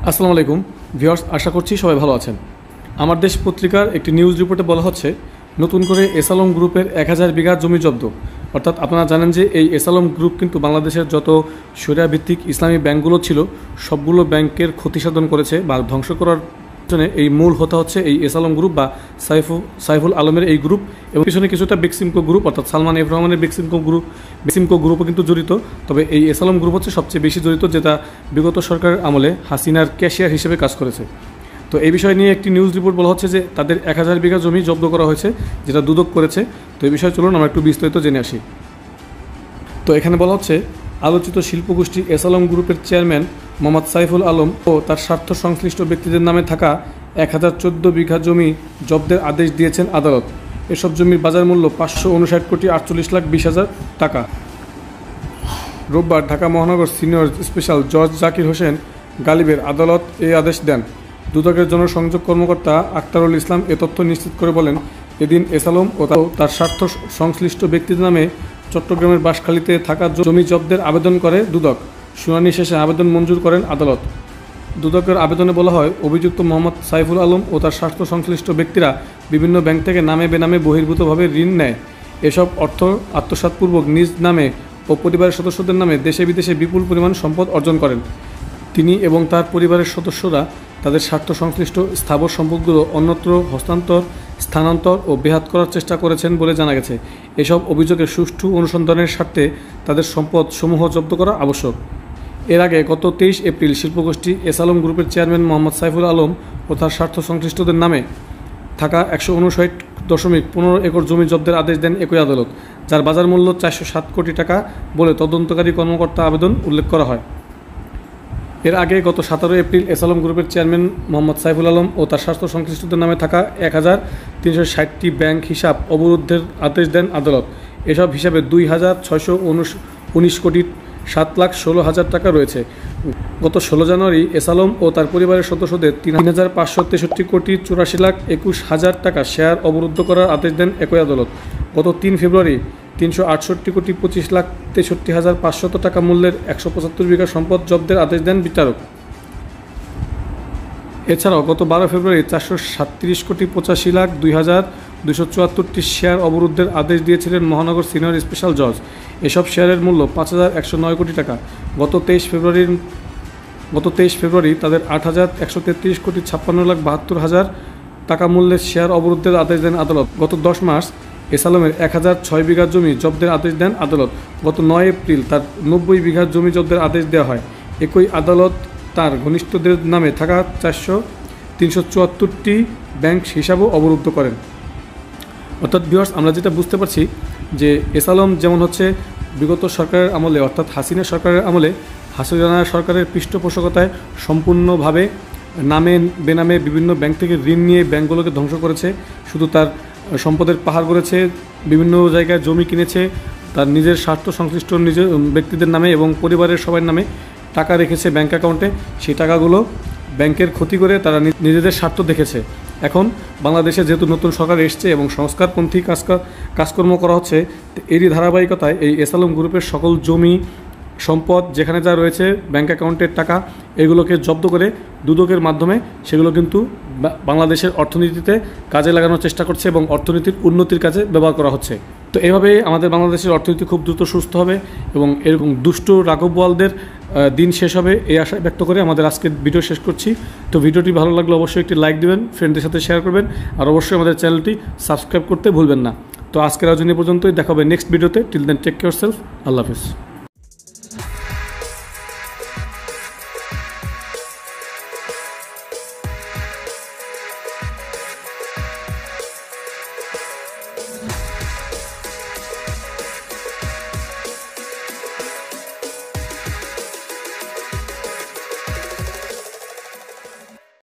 আসসালামু আলাইকুম ভিউয়ার্স, আশা করছি সবাই ভালো আছেন। আমার দেশ পত্রিকার একটি নিউজ রিপোর্টে বলা হচ্ছে নতুন করে এসালম গ্রুপের 1000 বিঘা জমি জব্দ। অর্থাৎ আপনারা জানেন যে এই এসালম গ্রুপ কিন্তু বাংলাদেশের যত শরিয়া ভিত্তিক ইসলামী ব্যাংকগুলো ছিল সবগুলো ব্যাংকের ক্ষতিসাধন করেছে বা ধ্বংস করার জন্য এই মূল হতে হচ্ছে এই এসালম গ্রুপ বা সাইফুল আলমের এই গ্রুপ, এবং পিছনে কিছুটা বেক্সিমকো গ্রুপ অর্থাৎ সালমান এফ রহমানের বেক্সিমকো গ্রুপও কিন্তু জড়িত। তবে এই এসালম গ্রুপ হচ্ছে সবচেয়ে বেশি জড়িত, যেটা বিগত সরকারের আমলে হাসিনার ক্যাশিয়ার হিসেবে কাজ করেছে। তো এই বিষয় নিয়ে একটি নিউজ রিপোর্ট বলা হচ্ছে যে তাদের 1000 বিঘা জমি জব্দ করা হয়েছে, যেটা দুদক করেছে। তো এই বিষয়ে চলুন আমরা একটু বিস্তারিত জেনে আসি। তো এখানে বলা হচ্ছে আলোচিত শিল্পগোষ্ঠী এসালম গ্রুপের চেয়ারম্যান মোহাম্মদ সাইফুল আলম ও তার স্বার্থ সংশ্লিষ্ট ব্যক্তিদের নামে থাকা 1014 বিঘা জমি জব্দের আদেশ দিয়েছেন আদালত। এসব জমির বাজার মূল্য 559,48,20,000 টাকা। রোববার ঢাকা মহানগর সিনিয়র স্পেশাল জজ জাকির হোসেন গালিবের আদালত এই আদেশ দেন। দুদকের জনসংযোগ কর্মকর্তা আক্তারুল ইসলাম এ তথ্য নিশ্চিত করে বলেন, এদিন এসালম ও তার স্বার্থ সংশ্লিষ্ট ব্যক্তিদের নামে চট্টগ্রামের বাঁশখালীতে থাকা জমি জব্দের আবেদন করে দুদক। শুনানি শেষে আবেদন মঞ্জুর করেন আদালত। দুদকের আবেদনে বলা হয়, অভিযুক্ত মোহাম্মদ সাইফুল আলম ও তার স্বার্থ সংশ্লিষ্ট ব্যক্তিরা বিভিন্ন ব্যাংক থেকে নামে বেনামে বহির্ভূতভাবে ঋণ নেয়। এসব অর্থ আত্মসাৎপূর্বক নিজ নামে ও পরিবারের সদস্যদের নামে দেশে বিদেশে বিপুল পরিমাণ সম্পদ অর্জন করেন। তিনি এবং তার পরিবারের সদস্যরা তাদের স্বার্থ সংশ্লিষ্ট স্থাবর সম্পদগুলো অন্যত্র হস্তান্তর, স্থানান্তর ও বেহাত করার চেষ্টা করেছেন বলে জানা গেছে। এসব অভিযোগের সুষ্ঠু অনুসন্ধানের স্বার্থে তাদের সম্পদ সমূহ জব্দ করা আবশ্যক। এর আগে গত 23 এপ্রিল শিল্পগোষ্ঠী এসালম গ্রুপের চেয়ারম্যান মোহাম্মদ সাইফুল আলম ও তার স্বার্থ সংশ্লিষ্টদের নামে থাকা 159.15 একর জমি জব্দের আদেশ দেন একই আদালত, যার বাজার মূল্য 407 কোটি টাকা বলে তদন্তকারী কর্মকর্তা আবেদন উল্লেখ করা হয়। এর আগে গত 17 এপ্রিল এসালম গ্রুপের চেয়ারম্যান মোহাম্মদ সাইফুল আলম ও তার স্বার্থ সংশ্লিষ্টদের নামে থাকা 1360টি ব্যাংক হিসাব অবরুদ্ধের আদেশ দেন আদালত। এসব হিসাবে 2619 কোটি 7,16,000 টাকা রয়েছে। গত 16 জানুয়ারি এসালম ও তার পরিবারের সদস্যদের 3,563 কোটি 84,21,000 টাকা শেয়ার অবরুদ্ধ করার আদেশ দেন একই আদালত। গত 3 ফেব্রুয়ারি 368 কোটি 25,63,500 টাকা মূল্যের 175 বিঘা সম্পদ জব্দের আদেশ দেন বিচারক। এছাড়াও গত 12 ফেব্রুয়ারি 437 কোটি 85,02,274টি শেয়ার অবরুদ্ধের আদেশ দিয়েছিলেন মহানগর সিনিয়র স্পেশাল জজ। এসব শেয়ারের মূল্য 5,109 কোটি টাকা। গত 23 ফেব্রুয়ারি তাদের 8,133 কোটি 56,72,000 টাকা মূল্যের শেয়ার অবরুদ্ধের আদেশ দেন আদালত। গত 10 মার্চ এসালমের 1006 বিঘা জমি জব্দের আদেশ দেন আদালত। গত 9 এপ্রিল তার 90 বিঘা জমি জব্দের আদেশ দেওয়া হয়। একই আদালত তার ঘনিষ্ঠদের নামে থাকা 374টি ব্যাংক হিসাবও অবরুদ্ধ করেন। অর্থাৎ ভিউয়ার্স, আমরা যেটা বুঝতে পারছি যে এসালম যেমন হচ্ছে বিগত সরকারের আমলে অর্থাৎ হাসিনা সরকারের আমলে হাসিনা সরকারের পৃষ্ঠপোষকতায় সম্পূর্ণভাবে নামে বেনামে বিভিন্ন ব্যাংক থেকে ঋণ নিয়ে ব্যাংকগুলোকে ধ্বংস করেছে। শুধু তার সম্পদের পাহাড় করেছে, বিভিন্ন জায়গায় জমি কিনেছে, তার নিজের স্বার্থ সংশ্লিষ্ট নিজের ব্যক্তিদের নামে এবং পরিবারের সবার নামে টাকা রেখেছে ব্যাংক অ্যাকাউন্টে। সেই টাকাগুলো ব্যাংকের ক্ষতি করে তারা নিজেদের স্বার্থ দেখেছে। এখন বাংলাদেশে যেহেতু নতুন সরকার এসছে এবং সংস্কারপন্থী কাজকর্ম করা হচ্ছে, এরই ধারাবাহিকতায় এই এসালম গ্রুপের সকল জমি সম্পদ যেখানে যা রয়েছে ব্যাংক অ্যাকাউন্টের টাকা, এগুলোকে জব্দ করে দুদকের মাধ্যমে সেগুলো কিন্তু বাংলাদেশের অর্থনীতিতে কাজে লাগানোর চেষ্টা করছে এবং অর্থনীতির উন্নতির কাজে ব্যবহার করা হচ্ছে। তো এভাবে আমাদের বাংলাদেশের অর্থনীতি খুব দ্রুত সুস্থ হবে এবং এরকম দুষ্ট রাঘব বোয়ালদের দিন শেষ হবে, এই আশা ব্যক্ত করে আমাদের আজকের ভিডিও শেষ করছি। তো ভিডিওটি ভালো লাগলে অবশ্যই একটি লাইক দেবেন, ফ্রেন্ডদের সাথে শেয়ার করবেন, আর অবশ্যই আমাদের চ্যানেলটি সাবস্ক্রাইব করতে ভুলবেন না। তো আজকের আয়োজন পর্যন্তই, দেখা হবে নেক্সট ভিডিওতে। Till then take care self. আল্লাহ হাফিজ।